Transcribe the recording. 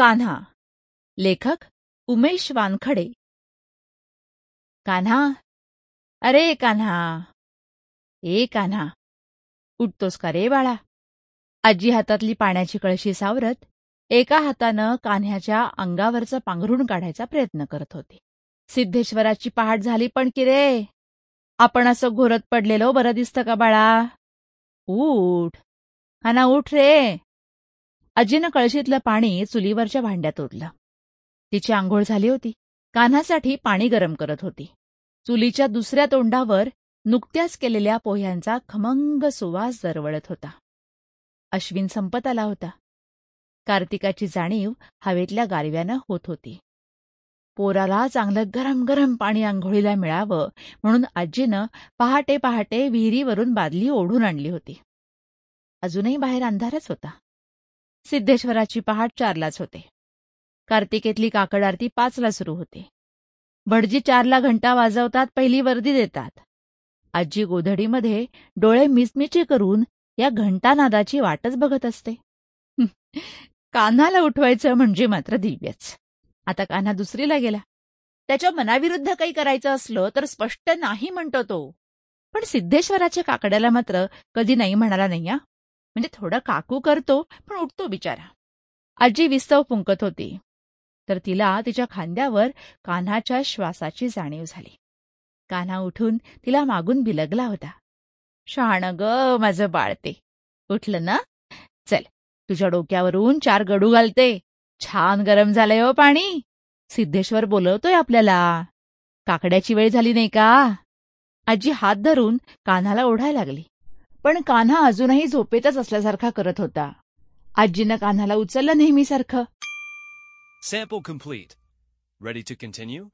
कान्हा. लेखक उमेश वानखडे. कान्हा, अरे कान्हा, ए कान्हा, उठतोस का रे बाळा? आजी हातातली पाण्याची कळशी सावरत एका हातानं कान्ह्याच्या अंगावरचं पांघरून काढायचा प्रयत्न करत होती. सिद्धेश्वराची पहाट झाली पण की रे, आपण असं घोरत पडलेलो बरं दिसतं का बाळा? उठ कान्हा, उठ रे. आजीनं कळशीतलं पाणी चुलीवरच्या भांड्यात ओतलं. तिची आंघोळ झाली होती. कान्हासाठी पाणी गरम करत होती. चुलीच्या दुसऱ्या तोंडावर नुकत्याच केलेल्या पोह्यांचा खमंग सुवास दरवळत होता. अश्विन संपत आला होता. कार्तिकाची जाणीव हवेतल्या गारव्यानं होत होती. पोराला चांगलं गरम गरम पाणी आंघोळीला मिळावं म्हणून आजीनं पहाटे पहाटे विहिरीवरून बादली ओढून आणली होती. अजूनही बाहेर अंधारच होता. सिद्धेश्वराची पहाट 4लाच होते. कार्तिकेतली काकड आरती 5ला सुरू होते. भटजी 4ला घंटा वाजवतात, पहिली वर्दी देतात. आजी गोधडीमध्ये डोळे मिचमिची करून या घंटानादाची वाटच बघत असते. कान्हाला उठवायचं म्हणजे मात्र दिव्यच. आता कान्हा 2रीला गेला. त्याच्या मनाविरुद्ध काही करायचं असलं तर स्पष्ट नाही म्हणतो तो. पण सिद्धेश्वराच्या काकड्याला मात्र कधी नाही म्हणाला नाही हा. म्हणजे थोडं काकू करतो पण उठतो बिचारा. आजी विस्तव फुंकत होती तर तिला तिच्या खांद्यावर कान्हाच्या श्वासाची जाणीव झाली. कान्हा उठून तिला मागून बिलगला होता. शहाणं ग माझं बाळते, उठलं ना? चल, तुझ्या डोक्यावरून 4 गडू घालते. छान गरम झालंय हो पाणी. सिद्धेश्वर बोलवतोय आपल्याला. काकड्याची वेळ झाली नाही का? आजी हात धरून कान्हाला ओढायला लागली. पण कान्हा अजूनही झोपेतच असल्यासारखा करत होता. आजीनं कान्हाला उचललं नेहमीसारखं. Sample complete. Ready to continue?